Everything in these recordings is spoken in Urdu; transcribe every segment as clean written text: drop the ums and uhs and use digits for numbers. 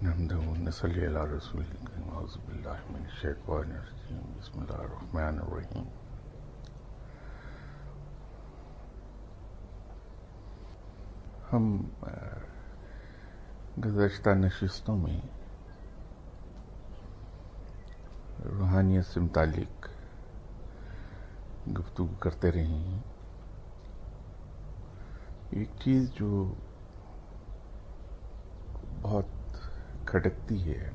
نحمده ونصلي على رسول الكريم اعوذ بالله من الشیطان الرجیم بسم اللہ الرحمن الرحیم. ہم گزشتہ نشستوں میں روحانیت سے متعلق گفتگو کرتے رہے ہیں. ایک چیز جو بہت کھٹکتی ہے،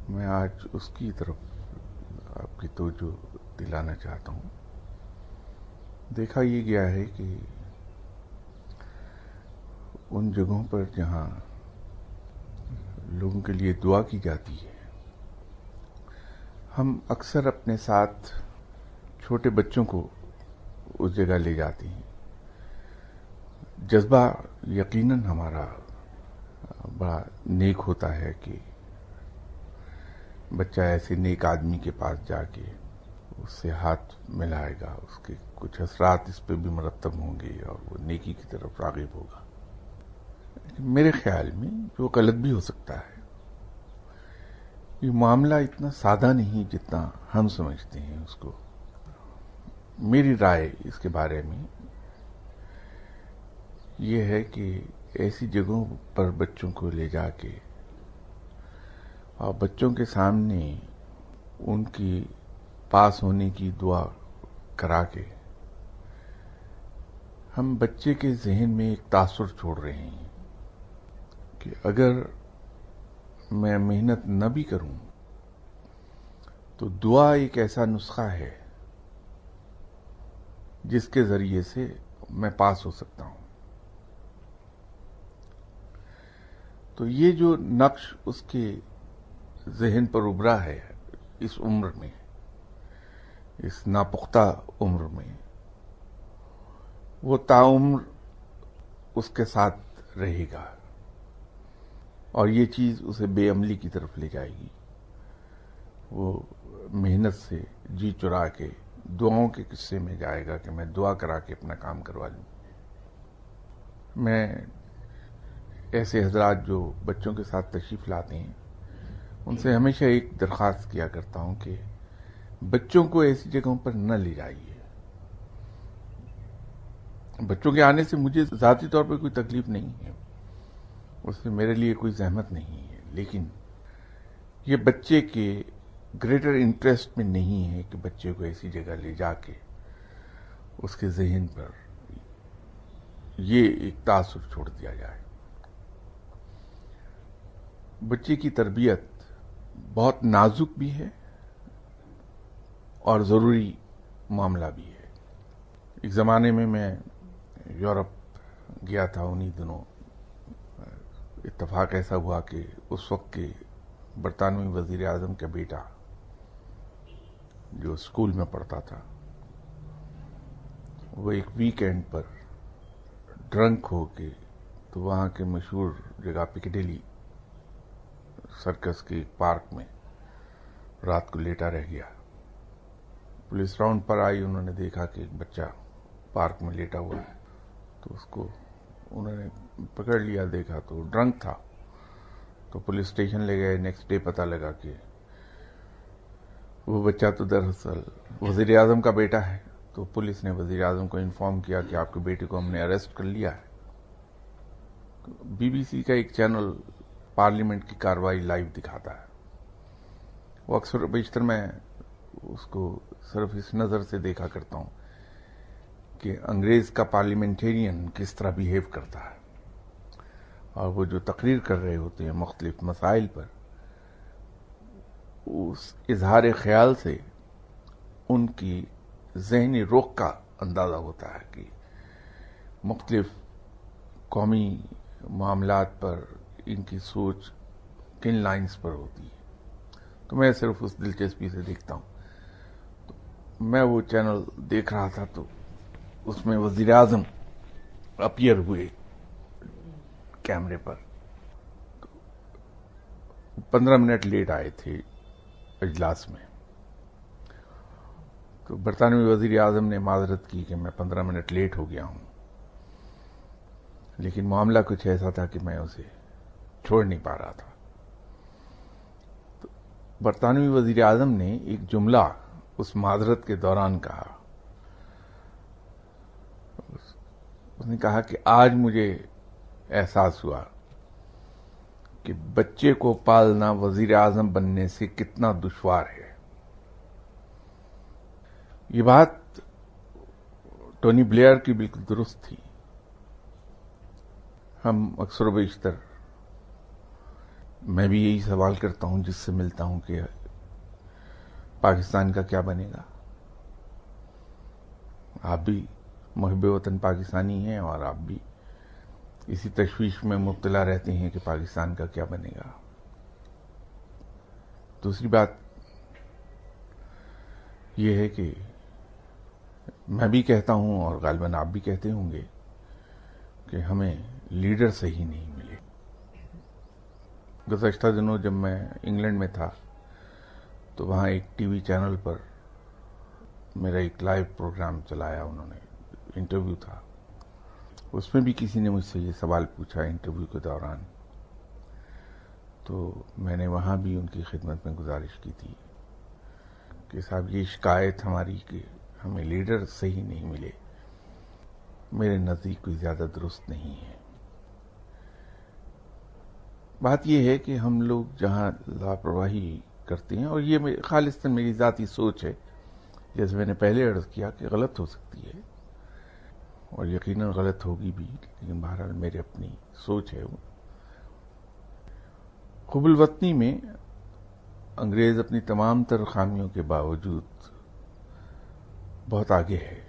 میں آج اس کی طرف آپ کی توجہ دلانا چاہتا ہوں. دیکھا یہ گیا ہے کہ ان جگہوں پر جہاں لوگوں کے لیے دعا کی جاتی ہے، ہم اکثر اپنے ساتھ چھوٹے بچوں کو اس جگہ لے جاتے ہیں. جذبہ یقیناً ہمارا بڑا نیک ہوتا ہے کہ بچہ ایسے نیک آدمی کے پاس جا کے اس سے ہاتھ ملائے گا، اس کے کچھ اثرات اس پہ بھی مرتب ہوں گے اور وہ نیکی کی طرف راغب ہوگا. میرے خیال میں جو غلط بھی ہو سکتا ہے، یہ معاملہ اتنا سادہ نہیں جتنا ہم سمجھتے ہیں اس کو. میری رائے اس کے بارے میں یہ ہے کہ ایسی جگہوں پر بچوں کو لے جا کے اور بچوں کے سامنے ان کی پاس ہونے کی دعا کرا کے ہم بچے کے ذہن میں ایک تاثر چھوڑ رہے ہیں کہ اگر میں محنت نہ بھی کروں تو دعا ایک ایسا نسخہ ہے جس کے ذریعے سے میں پاس ہو سکتا ہوں. تو یہ جو نقش اس کے ذہن پر ابھرا ہے اس عمر میں، اس ناپختہ عمر میں، وہ تاعمر اس کے ساتھ رہے گا اور یہ چیز اسے بے عملی کی طرف لے جائے گی. وہ محنت سے جی چرا کے دعاؤں کے قصے میں جائے گا کہ میں دعا کرا کے اپنا کام کروا لوں. میں ایسے حضرات جو بچوں کے ساتھ تشریف لاتے ہیں ان سے ہمیشہ ایک درخواست کیا کرتا ہوں کہ بچوں کو ایسی جگہوں پر نہ لے جائیے. بچوں کے آنے سے مجھے ذاتی طور پہ کوئی تکلیف نہیں ہے، اس سے میرے لیے کوئی زحمت نہیں ہے، لیکن یہ بچے کے گریٹر انٹرسٹ میں نہیں ہے کہ بچے کو ایسی جگہ لے جا کے اس کے ذہن پر یہ ایک تاثر چھوڑ دیا جائے. بچے کی تربیت بہت نازک بھی ہے اور ضروری معاملہ بھی ہے. ایک زمانے میں یورپ گیا تھا. انہی دنوں اتفاق ایسا ہوا کہ اس وقت کے برطانوی وزیر اعظم کا بیٹا جو اسکول میں پڑھتا تھا، وہ ایک ویکینڈ پر ڈرنک ہو کے تو وہاں کے مشہور جگہ پکیڈیلی سرکس کے ایک پارک میں رات کو لیٹا رہ گیا. پولیس راؤنڈ پر آئی، انہوں نے دیکھا کہ ایک بچہ پارک میں لیٹا ہوا ہے تو اس کو انہوں نے پکڑ لیا. دیکھا تو ڈرنک تھا تو پولیس اسٹیشن لے گئے. نیکسٹ ڈے پتہ لگا کہ وہ بچہ تو دراصل وزیر اعظم کا بیٹا ہے. تو پولیس نے وزیر اعظم کو انفارم کیا کہ آپ کے بیٹے کو ہم نے اریسٹ کر لیا ہے. بی بی سی کا ایک چینل پارلیمنٹ کی کارروائی لائیو دکھاتا ہے. وہ اکثر بیشتر میں اس کو صرف اس نظر سے دیکھا کرتا ہوں کہ انگریز کا پارلیمنٹیرین کس طرح بیہیو کرتا ہے، اور وہ جو تقریر کر رہے ہوتے ہیں مختلف مسائل پر، اس اظہار خیال سے ان کی ذہنی رخ کا اندازہ ہوتا ہے کہ مختلف قومی معاملات پر ان کی سوچ کن لائنز پر ہوتی ہے. تو میں صرف اس دلچسپی سے دیکھتا ہوں. تو میں وہ چینل دیکھ رہا تھا تو اس میں وزیر اعظم اپیئر ہوئے کیمرے پر. 15 منٹ لیٹ آئے تھے اجلاس میں. تو برطانوی وزیر اعظم نے معذرت کی کہ میں 15 منٹ لیٹ ہو گیا ہوں، لیکن معاملہ کچھ ایسا تھا کہ میں اسے چھوڑ نہیں پا رہا تھا. تو برطانوی وزیر اعظم نے ایک جملہ اس معذرت کے دوران کہا. اس نے کہا کہ آج مجھے احساس ہوا کہ بچے کو پالنا وزیر اعظم بننے سے کتنا دشوار ہے. یہ بات ٹونی بلیئر کی بالکل درست تھی. ہم اکثر و بیشتر، میں بھی یہی سوال کرتا ہوں جس سے ملتا ہوں کہ پاکستان کا کیا بنے گا. آپ بھی محب وطن پاکستانی ہیں اور آپ بھی اسی تشویش میں مبتلا رہتے ہیں کہ پاکستان کا کیا بنے گا. دوسری بات یہ ہے کہ میں بھی کہتا ہوں اور غالباً آپ بھی کہتے ہوں گے کہ ہمیں لیڈر صحیح نہیں ملے. گزشتہ دنوں جب میں انگلینڈ میں تھا تو وہاں ایک ٹی وی چینل پر میرا ایک لائیو پروگرام چلایا انہوں نے، انٹرویو تھا. اس میں بھی کسی نے مجھ سے یہ سوال پوچھا انٹرویو کے دوران، تو میں نے وہاں بھی ان کی خدمت میں گزارش کی تھی کہ صاحب یہ شکایت ہماری کہ ہمیں لیڈر صحیح نہیں ملے، میرے نزدیک کوئی زیادہ درست نہیں ہے. بات یہ ہے کہ ہم لوگ جہاں لاپرواہی کرتے ہیں، اور یہ خالصتاً میری ذاتی سوچ ہے، جیسے میں نے پہلے عرض کیا کہ غلط ہو سکتی ہے اور یقیناً غلط ہوگی بھی، لیکن بہرحال میری اپنی سوچ ہے. وہ حب الوطنی میں انگریز اپنی تمام تر خامیوں کے باوجود بہت آگے ہے.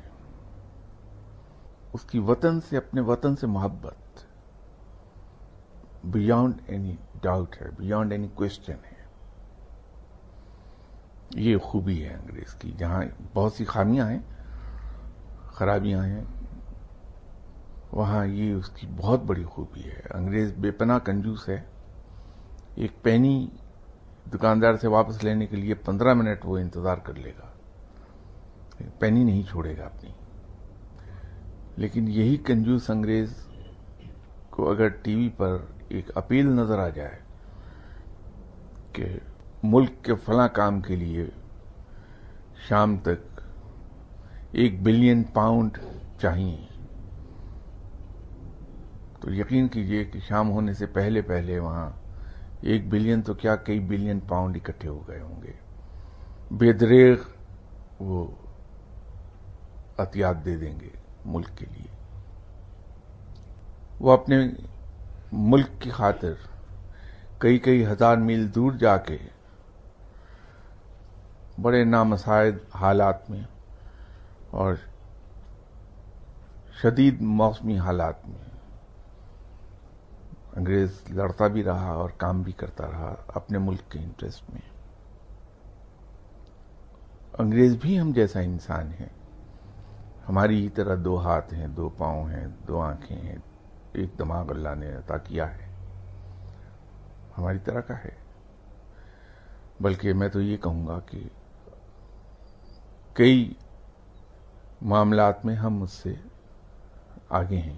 اس کی وطن سے، اپنے وطن سے محبت بیانڈ اینی ڈاؤٹ ہے، بیانڈ اینی کوشچن ہے. یہ خوبی ہے انگریز کی. جہاں بہت سی خامیاں ہیں، خرابیاں ہیں، وہاں یہ اس کی بہت بڑی خوبی ہے. انگریز بے پناہ کنجوس ہے. ایک پینی دکاندار سے واپس لینے کے لیے 15 منٹ وہ انتظار کر لے گا، پینی نہیں چھوڑے گا اپنی. لیکن یہی کنجوس انگریز کو اگر ٹی وی پر ایک اپیل نظر آ جائے کہ ملک کے فلاں کام کے لیے شام تک 1 بلین پاؤنڈ چاہیے، تو یقین کیجئے کہ شام ہونے سے پہلے پہلے وہاں 1 بلین تو کیا کئی بلین پاؤنڈ اکٹھے ہو گئے ہوں گے. بے دریغ وہ عطیات دے دیں گے ملک کے لیے. وہ اپنے ملک کی خاطر کئی کئی ہزار میل دور جا کے بڑے نامساعد حالات میں اور شدید موسمی حالات میں انگریز لڑتا بھی رہا اور کام بھی کرتا رہا اپنے ملک کے انٹرسٹ میں. انگریز بھی ہم جیسا انسان ہے. ہماری ہی طرح 2 ہاتھ ہیں، 2 پاؤں ہیں، 2 آنکھیں ہیں، ایک دماغ اللہ نے عطا کیا ہے، ہماری طرح کا ہے. بلکہ میں تو یہ کہوں گا کہ کئی معاملات میں ہم اس سے آگے ہیں.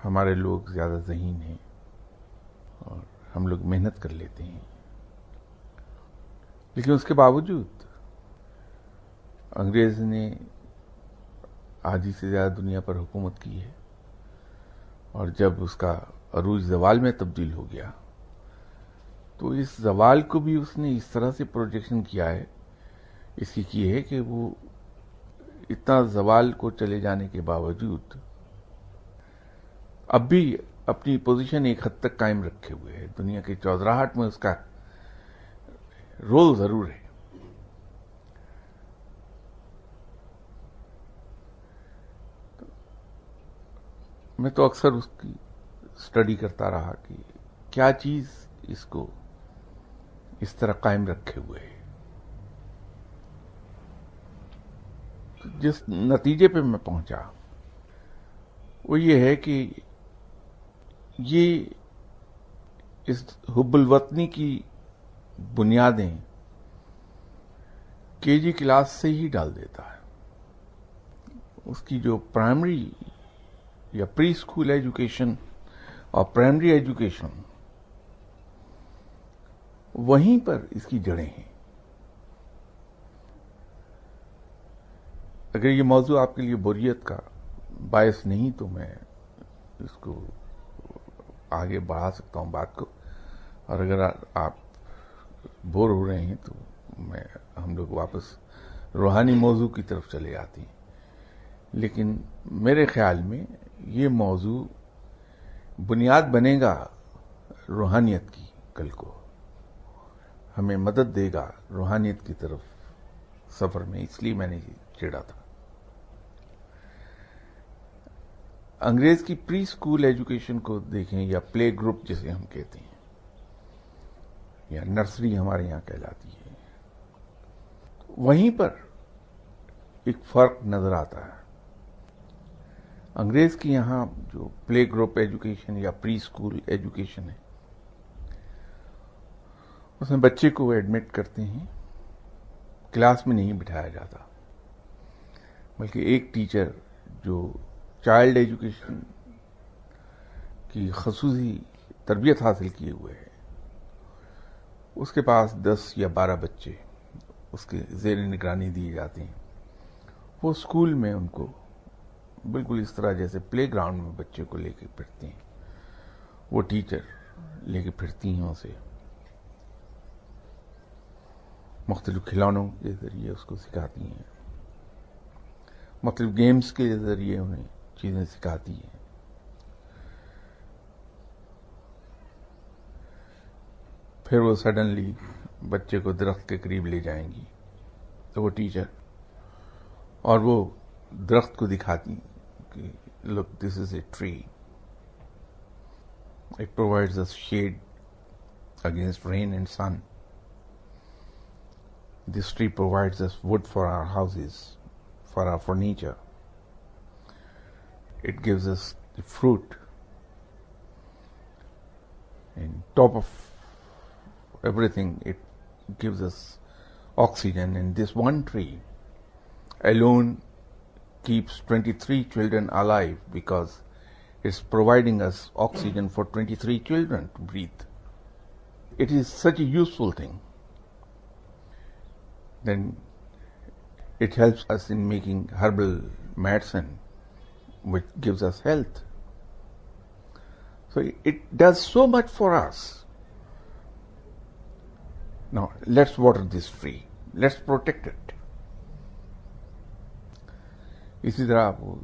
ہمارے لوگ زیادہ ذہین ہیں اور ہم لوگ محنت کر لیتے ہیں. لیکن اس کے باوجود انگریز نے آدھی سے زیادہ دنیا پر حکومت کی ہے، اور جب اس کا عروج زوال میں تبدیل ہو گیا تو اس زوال کو بھی اس نے اس طرح سے پروجیکشن کیا ہے، اس کی ہے کہ وہ اتنا زوال کو چلے جانے کے باوجود اب بھی اپنی پوزیشن ایک حد تک قائم رکھے ہوئے ہے. دنیا کی چودراہٹ میں اس کا رول ضرور ہے. میں تو اکثر اس کی اسٹڈی کرتا رہا کہ کیا چیز اس کو اس طرح قائم رکھے ہوئے ہے. جس نتیجے پہ میں پہنچا وہ یہ ہے کہ یہ اس حب الوطنی کی بنیادیں KG کلاس سے ہی ڈال دیتا ہے. اس کی جو پرائمری یا پری اسکول ایجوکیشن اور پرائمری ایجوکیشن، وہیں پر اس کی جڑیں ہیں. اگر یہ موضوع آپ کے لیے بوریت کا باعث نہیں تو میں اس کو آگے بڑھا سکتا ہوں بات کو، اور اگر آپ بور ہو رہے ہیں تو ہم لوگ واپس روحانی موضوع کی طرف چلے آتے ہیں. لیکن میرے خیال میں یہ موضوع بنیاد بنے گا روحانیت کی، کل کو ہمیں مدد دے گا روحانیت کی طرف سفر میں، اس لیے میں نے یہ چھیڑا تھا. انگریز کی پری اسکول ایجوکیشن کو دیکھیں، یا پلے گروپ جسے ہم کہتے ہیں، یا نرسری ہمارے یہاں کہلاتی ہے، وہیں پر ایک فرق نظر آتا ہے. انگریز کی یہاں جو پلے گروپ ایجوکیشن یا پری اسکول ایجوکیشن ہے، اس میں بچے کو ایڈمٹ کرتے ہیں، کلاس میں نہیں بٹھایا جاتا، بلکہ ایک ٹیچر جو چائلڈ ایجوکیشن کی خصوصی تربیت حاصل کیے ہوئے ہے، اس کے پاس 10 یا 12 بچے اس کے زیر نگرانی دیے جاتے ہیں. وہ اسکول میں ان کو بالکل اس طرح جیسے پلے گراؤنڈ میں بچے کو لے کے پھرتے ہیں، وہ ٹیچر لے کے پھرتی ہیں اسے، مختلف کھلونوں کے ذریعے اس کو سکھاتی ہیں، مختلف گیمز کے ذریعے انہیں چیزیں سکھاتی ہیں. پھر وہ سڈنلی بچے کو درخت کے قریب لے جائیں گی تو وہ ٹیچر، اور وہ درخت کو دکھاتی کہ look this is a tree, it provides us shade against rain and sun. This tree provides us wood for our houses, for our furniture. It gives us the fruit. And top of everything, it gives us oxygen. And this one tree alone keeps 23 children alive because it's providing us oxygen for 23 children to breathe. It is such a useful thing. Then it helps us in making herbal medicine, which gives us health. So it does so much for us. Now, let's water this tree. Let's protect it. اسی طرح وہ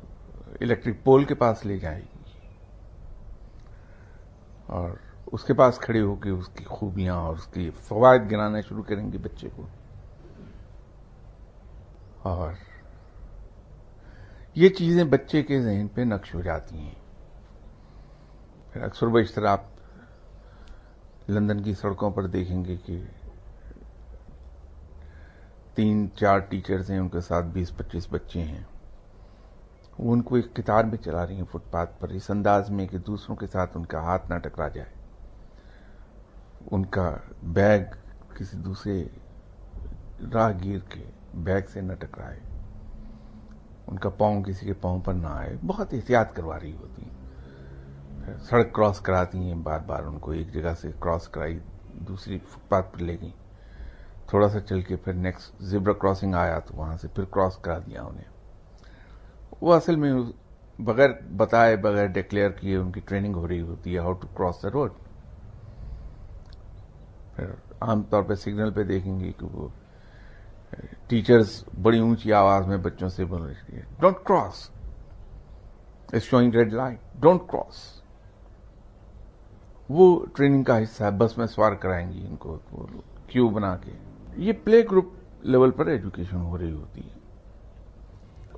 الیکٹرک پول کے پاس لے جائے گی اور اس کے پاس کھڑے ہو کے اس کی خوبیاں اور اس کی فوائد گنانا شروع کریں گے بچے کو. اور یہ چیزیں بچے کے ذہن پہ نقش ہو جاتی ہیں. پھر اکثر بیشتر آپ لندن کی سڑکوں پر دیکھیں گے کہ 3-4 ٹیچرز ہیں، ان کے ساتھ 20-25 بچے ہیں. وہ ان کو ایک قطار میں چلا رہی ہیں فٹ پاتھ پر، اس انداز میں کہ دوسروں کے ساتھ ان کا ہاتھ نہ ٹکرا جائے، ان کا بیگ کسی دوسرے راہگیر کے بیگ سے نہ ٹکرائے، ان کا پاؤں کسی کے پاؤں پر نہ آئے. بہت احتیاط کروا رہی ہوتی ہیں. سڑک کراس کراتی ہیں، بار بار ان کو ایک جگہ سے کراس کرائی، دوسری فٹ پاتھ پر لے گئی، تھوڑا سا چل کے پھر نیکسٹ زیبرا کراسنگ آیا تو وہاں سے پھر کراس کرا دیا انہیں. وہ اصل میں بغیر بتائے، بغیر ڈکلیئر کیے ان کی ٹریننگ ہو رہی ہوتی ہے، how to cross the road. پھر عام طور پہ سگنل پہ دیکھیں گے کہ وہ ٹیچرز بڑی اونچی آواز میں بچوں سے بول رہی ہے، don't cross, it's showing red light, don't cross. وہ ٹریننگ کا حصہ ہے، بس میں سوار کرائیں گی ان کو کیو بنا کے. یہ پلے گروپ لیول پر ایجوکیشن ہو رہی ہوتی ہے.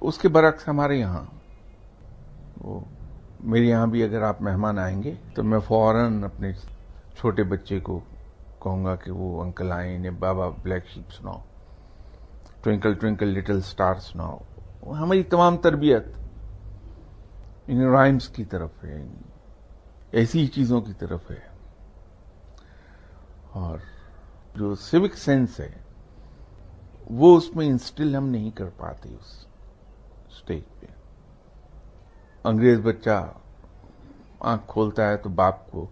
اس کے برعکس ہمارے یہاں میرے یہاں بھی اگر آپ مہمان آئیں گے تو میں فوراً اپنے چھوٹے بچے کو کہوں گا کہ وہ انکل آئیں، انہیں بابا بلیک شیپ سناؤ، ٹوئنکل ٹوئنکل لٹل اسٹار سناؤ. ہماری تمام تربیت ان رائمز کی طرف ہے، ایسی چیزوں کی طرف ہے. اور جو سیوک سینس ہے وہ اس میں انسٹل ہم نہیں کر پاتے اس اسٹیج پہ. انگریز بچہ آنکھ کھولتا ہے تو باپ کو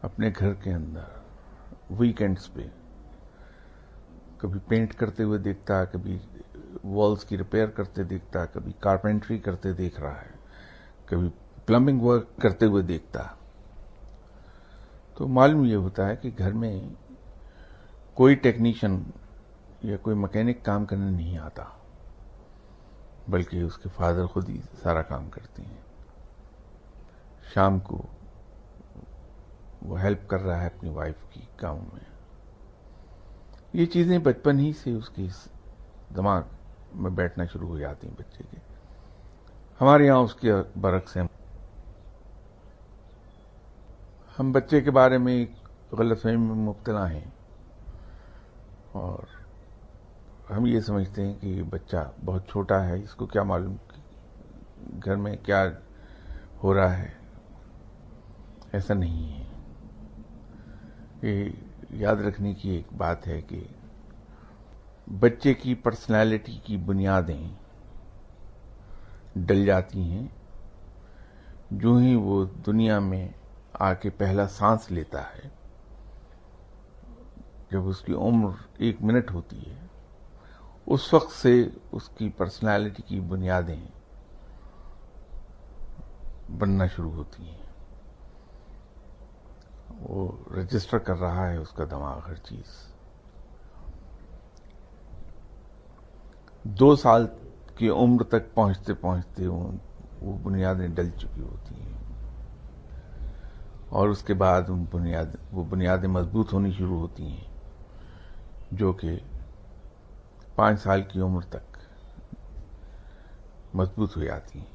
اپنے گھر کے اندر ویکینڈز پہ کبھی پینٹ کرتے ہوئے دیکھتا ہے، کبھی والز کی ریپیئر کرتے دیکھتا ہے، کبھی کارپینٹری کرتے دیکھ رہا ہے، کبھی پلمبنگ ورک کرتے ہوئے دیکھتا ہے، تو معلوم یہ ہوتا ہے کہ گھر میں کوئی ٹیکنیشین یا کوئی مکینک کام کرنے نہیں آتا، بلکہ اس کے فادر خود ہی سارا کام کرتے ہیں۔ شام کو وہ ہیلپ کر رہا ہے اپنی وائف کی کاموں میں۔ یہ چیزیں بچپن ہی سے اس کے دماغ میں بیٹھنا شروع ہو جاتی ہیں بچے کے۔ ہمارے یہاں اس کے برعکس ہیں، ہم بچے کے بارے میں ایک غلط فہمی میں مبتلا ہیں اور ہم یہ سمجھتے ہیں کہ یہ بچہ بہت چھوٹا ہے، اس کو کیا معلوم کہ گھر میں کیا ہو رہا ہے۔ ایسا نہیں ہے۔ یہ یاد رکھنے کی ایک بات ہے کہ بچے کی پرسنالٹی کی بنیادیں ڈل جاتی ہیں جو ہی وہ دنیا میں آ کے پہلا سانس لیتا ہے۔ جب اس کی عمر 1 منٹ ہوتی ہے، اس وقت سے اس کی پرسنالٹی کی بنیادیں بننا شروع ہوتی ہیں۔ وہ رجسٹر کر رہا ہے اس کا دماغ ہر چیز۔ 2 سال کی عمر تک پہنچتے پہنچتے وہ بنیادیں ڈل چکی ہوتی ہیں اور اس کے بعد وہ بنیادیں مضبوط ہونی شروع ہوتی ہیں جو کہ 5 سال کی عمر تک مضبوط ہو جاتی ہیں،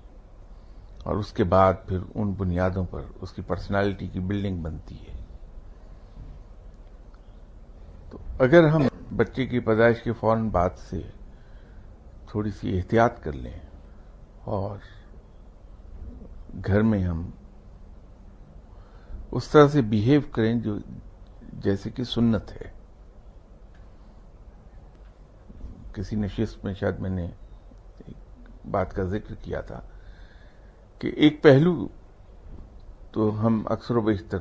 اور اس کے بعد پھر ان بنیادوں پر اس کی پرسنالٹی کی بلڈنگ بنتی ہے۔ تو اگر ہم بچے کی پیدائش کے فوراً بعد سے تھوڑی سی احتیاط کر لیں اور گھر میں ہم اس طرح سے بیہیو کریں جیسے کہ سنت ہے۔ کسی نشست میں شاید میں نے ایک بات کا ذکر کیا تھا کہ ایک پہلو تو ہم اکثر و بیشتر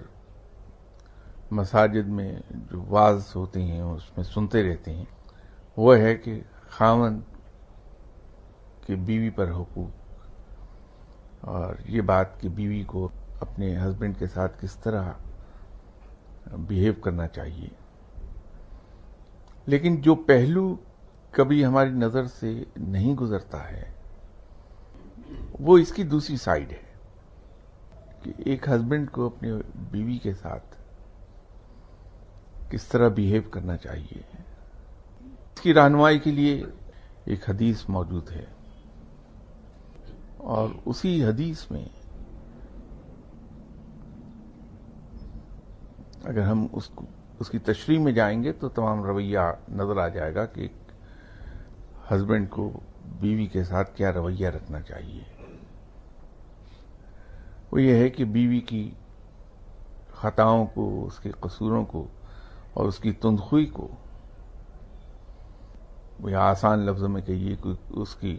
مساجد میں جو واعظ ہوتے ہیں اس میں سنتے رہتے ہیں، وہ ہے کہ خاوند کے بیوی پر حقوق، اور یہ بات کہ بیوی کو اپنے ہسبینڈ کے ساتھ کس طرح بیہیو کرنا چاہیے۔ لیکن جو پہلو کبھی ہماری نظر سے نہیں گزرتا ہے وہ اس کی دوسری سائیڈ ہے کہ ایک ہسبینڈ کو اپنی بیوی کے ساتھ کس طرح بیہیو کرنا چاہیے۔ اس کی رہنمائی کے لیے ایک حدیث موجود ہے، اور اسی حدیث میں اگر ہم اس کی تشریح میں جائیں گے تو تمام رویہ نظر آ جائے گا کہ ایک ہسبینڈ کو بیوی کے ساتھ کیا رویہ رکھنا چاہیے۔ وہ یہ ہے کہ بیوی کی خطاؤں کو، اس کے قصوروں کو اور اس کی تندخوئی کو، یا آسان لفظوں میں کہیے کہ اس کی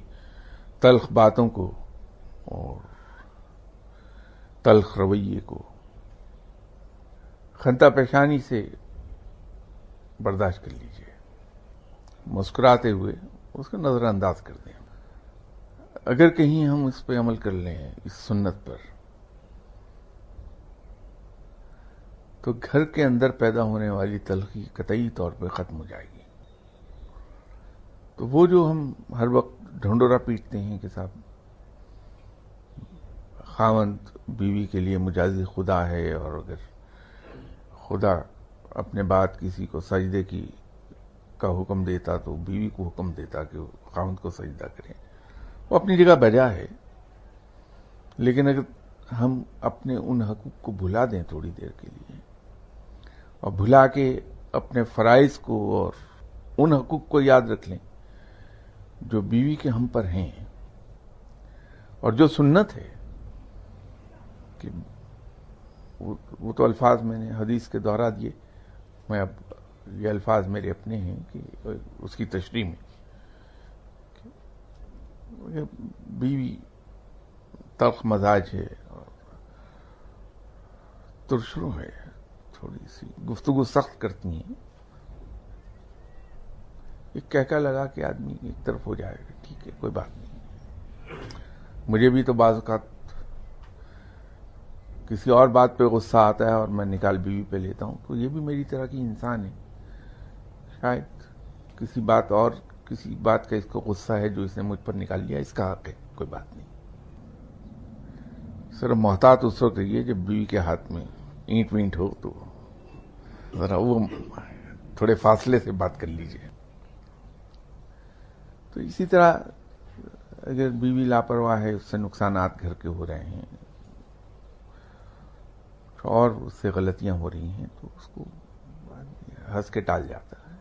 تلخ باتوں کو اور تلخ رویے کو خندہ پیشانی سے برداشت کر لیجیے، مسکراتے ہوئے اس کو نظر انداز کر دیں۔ اگر کہیں ہم اس پہ عمل کر لیں، اس سنت پر، تو گھر کے اندر پیدا ہونے والی تلخی قطعی طور پہ ختم ہو جائے گی۔ تو وہ جو ہم ہر وقت ڈھنڈورا پیٹتے ہیں کہ صاحب خاوند بیوی کے لیے مجازی خدا ہے، اور اگر خدا اپنے بعد کسی کو سجدے کا حکم دیتا تو بیوی کو حکم دیتا کہ وہ خاوند کو سجدہ کریں، وہ اپنی جگہ بجا ہے، لیکن اگر ہم اپنے ان حقوق کو بھلا دیں تھوڑی دیر کے لیے، اور بھلا کے اپنے فرائض کو اور ان حقوق کو یاد رکھ لیں جو بیوی کے ہم پر ہیں، اور جو سنت ہے کہ وہ تو الفاظ میں نے حدیث کے دوہرا دیے، میں اب یہ الفاظ میرے اپنے ہیں کہ اس کی تشریح میں کہ بیوی تلخ مزاج ہے، ترشرو ہے، تھوڑی سی گفتگو سخت کرتی ہیں. ایک کہکا لگا کہ آدمی ایک طرف ہو جائے گا، ٹھیک ہے کوئی بات نہیں. مجھے بھی تو بعض اوقات کسی اور بات پہ غصہ آتا ہے اور میں نکال بیوی پہ لیتا ہوں، تو یہ بھی میری طرح کی انسان ہے. شاید کسی بات کا اس کو غصہ ہے جو اس نے مجھ پر نکال لیا، اس کا حق ہے، کوئی بات نہیں. صرف محتاط اس وقت رہیے جب بیوی کے ہاتھ میں اینٹ وینٹ ہو تو ذرا وہ تھوڑے فاصلے سے بات کر لیجیے. تو اسی طرح اگر بیوی لاپرواہ ہے، اس سے نقصانات گھر کے ہو رہے ہیں اور اس سے غلطیاں ہو رہی ہیں، تو اس کو ہنس کے ٹال جاتا ہے.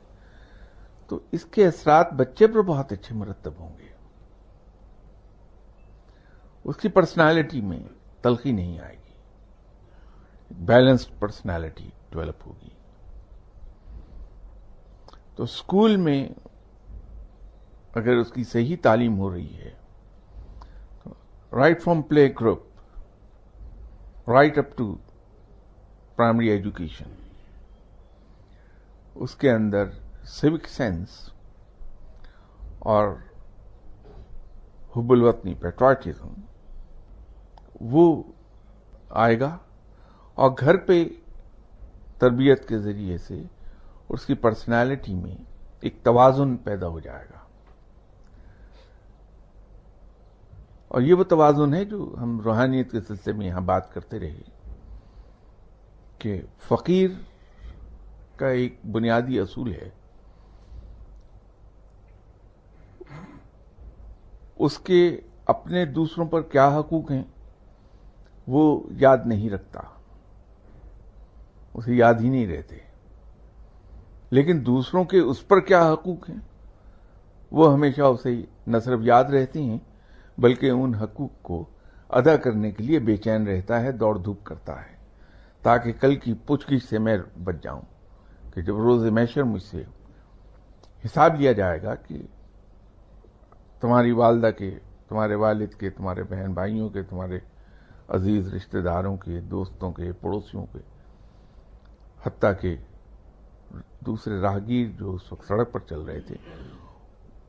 تو اس کے اثرات بچے پر بہت اچھے مرتب ہوں گے. اس کی پرسنالٹی میں تلخی نہیں آئے گی، بیلنسڈ پرسنالٹی ڈیولپ ہوگی. تو اسکول میں اگر اس کی صحیح تعلیم ہو رہی ہے، right from play group right up to primary education, اس کے اندر سیوک سینس اور حب الوطنی پیٹرائٹزم وہ آئے گا، اور گھر پہ تربیت کے ذریعے سے اس کی پرسنالٹی میں ایک توازن پیدا ہو جائے گا. اور یہ وہ توازن ہے جو ہم روحانیت کے سلسلے میں یہاں بات کرتے رہے کہ فقیر کا ایک بنیادی اصول ہے، اس کے اپنے دوسروں پر کیا حقوق ہیں وہ یاد نہیں رکھتا، اسے یاد ہی نہیں رہتے، لیکن دوسروں کے اس پر کیا حقوق ہیں وہ ہمیشہ اسے نہ صرف یاد رہتے ہیں بلکہ ان حقوق کو ادا کرنے کے لیے بے چین رہتا ہے، دوڑ دھوپ کرتا ہے، تاکہ کل کی پوچھ گچھ سے میں بچ جاؤں کہ جب روز محشر مجھ سے حساب لیا جائے گا کہ تمہاری والدہ کے، تمہارے والد کے، تمہارے بہن بھائیوں کے، تمہارے عزیز رشتہ داروں کے، دوستوں کے، پڑوسیوں کے، حتیٰ کہ دوسرے راہگیر جو اس وقت سڑک پر چل رہے تھے،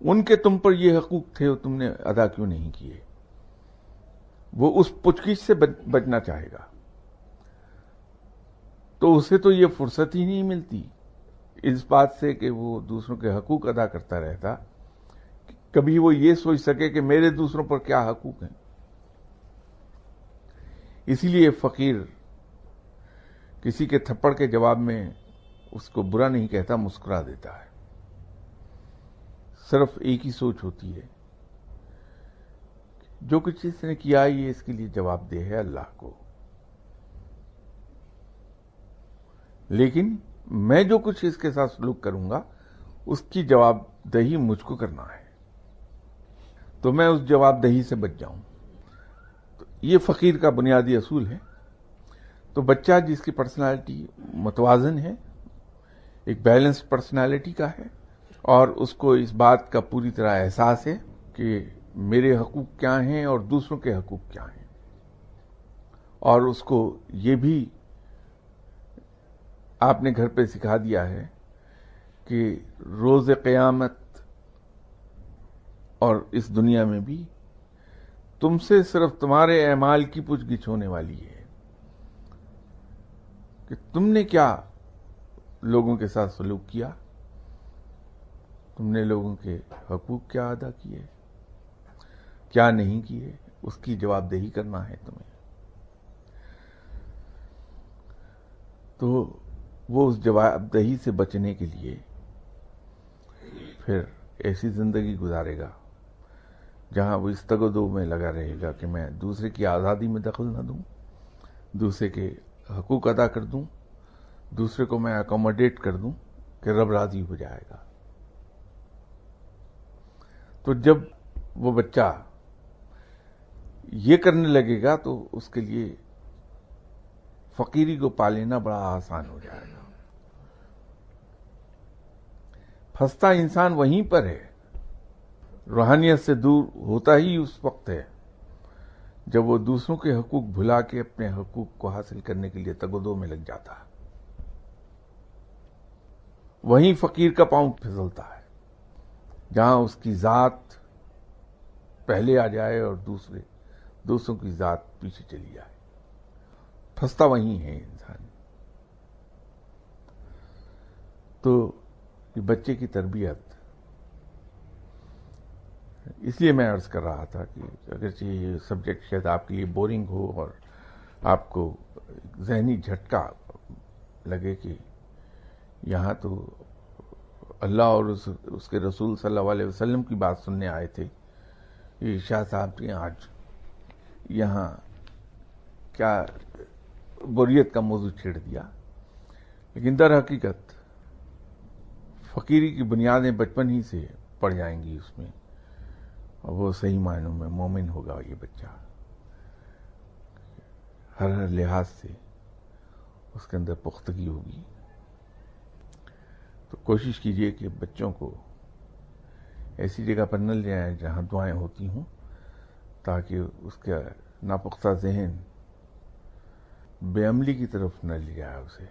ان کے تم پر یہ حقوق تھے اور تم نے ادا کیوں نہیں کیے، وہ اس پوچھ گچھ سے بچنا چاہے گا. تو اسے تو یہ فرصت ہی نہیں ملتی اس بات سے کہ وہ دوسروں کے حقوق ادا کرتا رہتا، کبھی وہ یہ سوچ سکے کہ میرے دوسروں پر کیا حقوق ہیں. اسی لیے فقیر کسی کے تھپڑ کے جواب میں اس کو برا نہیں کہتا، مسکرا دیتا ہے. صرف ایک ہی سوچ ہوتی ہے، جو کچھ اس نے کیا یہ اس کے لیے جواب دہ ہے اللہ کو، لیکن میں جو کچھ اس کے ساتھ سلوک کروں گا اس کی جواب دہی مجھ کو کرنا ہے، تو میں اس جواب دہی سے بچ جاؤں. تو یہ فقیر کا بنیادی اصول ہے. تو بچہ جس کی پرسنالٹی متوازن ہے، ایک بیلنسڈ پرسنالٹی کا ہے، اور اس کو اس بات کا پوری طرح احساس ہے کہ میرے حقوق کیا ہیں اور دوسروں کے حقوق کیا ہیں، اور اس کو یہ بھی آپ نے گھر پہ سکھا دیا ہے کہ روز قیامت اور اس دنیا میں بھی تم سے صرف تمہارے اعمال کی پوچھ گچھ ہونے والی ہے کہ تم نے کیا لوگوں کے ساتھ سلوک کیا، تم نے لوگوں کے حقوق کیا ادا کیے، کیا نہیں کیے، اس کی جواب دہی کرنا ہے تمہیں. تو وہ اس جواب دہی سے بچنے کے لیے پھر ایسی زندگی گزارے گا جہاں وہ اس تگ و دو میں لگا رہے گا کہ میں دوسرے کی آزادی میں دخل نہ دوں، دوسرے کے حقوق ادا کر دوں، دوسرے کو میں اکوموڈیٹ کر دوں کہ رب راضی ہو جائے گا. تو جب وہ بچہ یہ کرنے لگے گا تو اس کے لیے فقیری کو پا لینا بڑا آسان ہو جائے گا. پھنستا انسان وہیں پر ہے، روحانیت سے دور ہوتا ہی اس وقت ہے جب وہ دوسروں کے حقوق بھلا کے اپنے حقوق کو حاصل کرنے کے لیے تگودو میں لگ جاتا ہے، وہیں فقیر کا پاؤں پھسلتا ہے، جہاں اس کی ذات پہلے آ جائے اور دوسروں کی ذات پیچھے چلی جائے، پھنستا وہیں ہے انسان۔ تو یہ بچے کی تربیت، اس لیے میں عرض کر رہا تھا کہ اگرچہ یہ سبجیکٹ شاید آپ کے لیے بورنگ ہو اور آپ کو ذہنی جھٹکا لگے کہ یہاں تو اللہ اور اس کے رسول صلی اللہ علیہ وسلم کی بات سننے آئے تھے، یہ شاہ صاحب نے آج یہاں کیا بوریت کا موضوع چھیڑ دیا۔ لیکن در حقیقت فقیری کی بنیادیں بچپن ہی سے پڑ جائیں گی اس میں، اور وہ صحیح معنوں میں مومن ہوگا یہ بچہ، ہر لحاظ سے اس کے اندر پختگی ہوگی۔ تو کوشش کیجئے کہ بچوں کو ایسی جگہ پر نہ لے جائیں جہاں دعائیں ہوتی ہوں، تاکہ اس کا ناپختہ ذہن بے عملی کی طرف نہ لے جائے اسے۔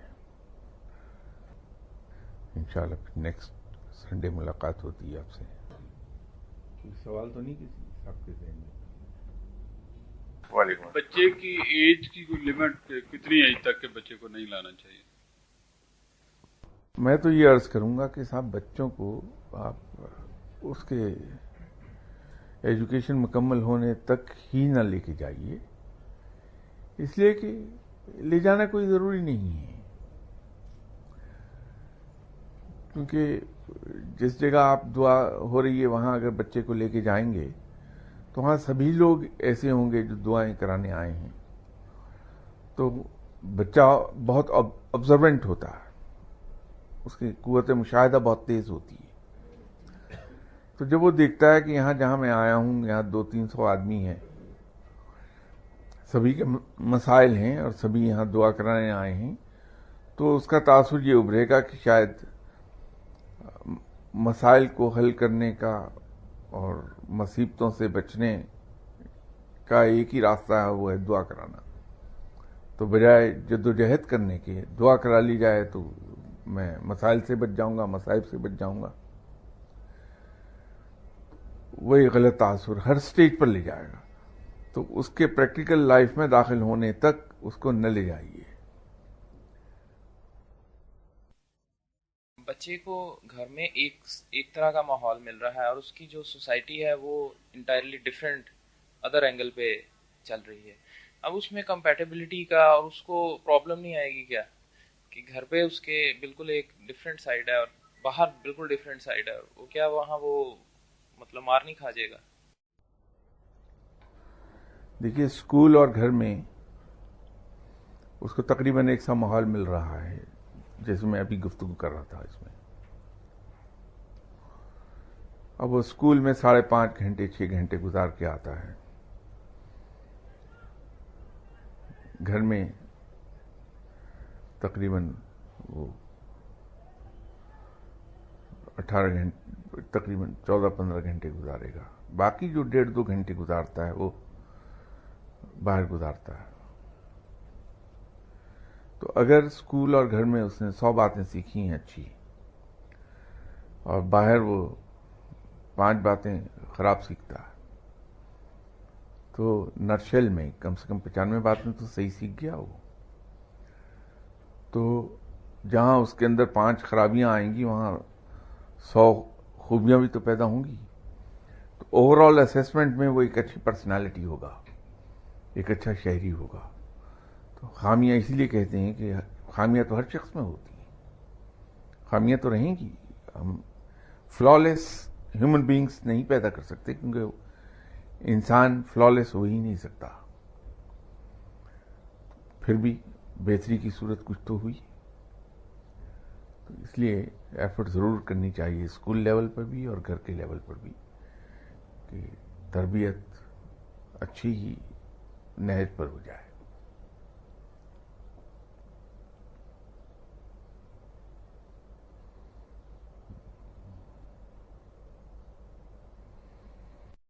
انشاءاللہ پھر نیکسٹ سنڈے ملاقات ہوتی ہے آپ سے۔ کوئی سوال تو نہیں کسی آپ کے ذہن میں؟ وعلیکم۔ بچے کی ایج کی کوئی لمٹ، کتنی ایج تک کے بچے کو نہیں لانا چاہیے؟ میں تو یہ عرض کروں گا کہ صاحب بچوں کو آپ اس کے ایجوکیشن مکمل ہونے تک ہی نہ لے کے جائیے، اس لیے کہ لے جانا کوئی ضروری نہیں ہے، کیونکہ جس جگہ آپ دعا ہو رہی ہے وہاں اگر بچے کو لے کے جائیں گے تو وہاں سبھی لوگ ایسے ہوں گے جو دعائیں کرانے آئے ہیں، تو بچہ بہت آبزروینٹ ہوتا ہے، اس کی قوت مشاہدہ بہت تیز ہوتی ہے۔ تو جب وہ دیکھتا ہے کہ یہاں جہاں میں آیا ہوں یہاں 200-300 آدمی ہیں، سبھی کے مسائل ہیں اور سبھی یہاں دعا کرانے آئے ہیں، تو اس کا تاثر یہ ابھرے گا کہ شاید مسائل کو حل کرنے کا اور مصیبتوں سے بچنے کا ایک ہی راستہ ہے، وہ ہے دعا کرانا۔ تو بجائے جدوجہد کرنے کے دعا کرا لی جائے تو میں مسائل سے بچ جاؤں گا، مصائب سے بچ جاؤں گا، وہی غلط تاثر ہر سٹیج پر لے جائے گا۔ تو اس کے پریکٹیکل لائف میں داخل ہونے تک اس کو نہ لے جائیے۔ بچے کو گھر میں ایک طرح کا ماحول مل رہا ہے اور اس کی جو سوسائٹی ہے وہ انٹائرلی ڈفرینٹ ادر اینگل پہ چل رہی ہے۔ اب اس میں کمپیٹیبلٹی کا اور اس کو پرابلم نہیں آئے گی کیا کہ گھر پہ اس کے بالکل ایک ڈفرینٹ سائڈ ہے اور باہر بالکل ڈفرینٹ سائڈ ہے، وہ کیا وہاں وہ مطلب مار نہیں کھا جائے گا؟ دیکھیے اسکول اور گھر میں اس کو تقریباً ایک سا ماحول مل رہا ہے جیسے میں ابھی گفتگو کر رہا تھا اس میں۔ اب وہ اسکول میں 5.5 گھنٹے 6 گھنٹے گزار کے آتا ہے، گھر میں تقریباً وہ 18 گھنٹے تقریباً 14-15 گھنٹے گزارے گا، باقی جو 1.5-2 گھنٹے گزارتا ہے وہ باہر گزارتا ہے۔ تو اگر اسکول اور گھر میں اس نے 100 باتیں سیکھی ہیں اچھی، اور باہر وہ 5 باتیں خراب سیکھتا ہے، تو نرشل میں کم سے کم 95 باتیں تو صحیح سیکھ گیا وہ۔ تو جہاں اس کے اندر 5 خرابیاں آئیں گی وہاں 100 خوبیاں بھی تو پیدا ہوں گی۔ تو اوور آل اسیسمنٹ میں وہ ایک اچھی پرسنالٹی ہوگا، ایک اچھا شہری ہوگا۔ تو خامیاں اسی لیے کہتے ہیں کہ خامیاں تو ہر شخص میں ہوتی ہیں، خامیاں تو رہیں گی، ہم فلالیس ہیومن بینگز نہیں پیدا کر سکتے، کیونکہ انسان فلالیس ہو ہی نہیں سکتا۔ پھر بھی بہتری کی صورت کچھ تو ہوئی۔ تو اس لیے ایفرٹ ضرور کرنی چاہیے اسکول لیول پر بھی اور گھر کے لیول پر بھی، کہ تربیت اچھی ہی نہج پر ہو جائے۔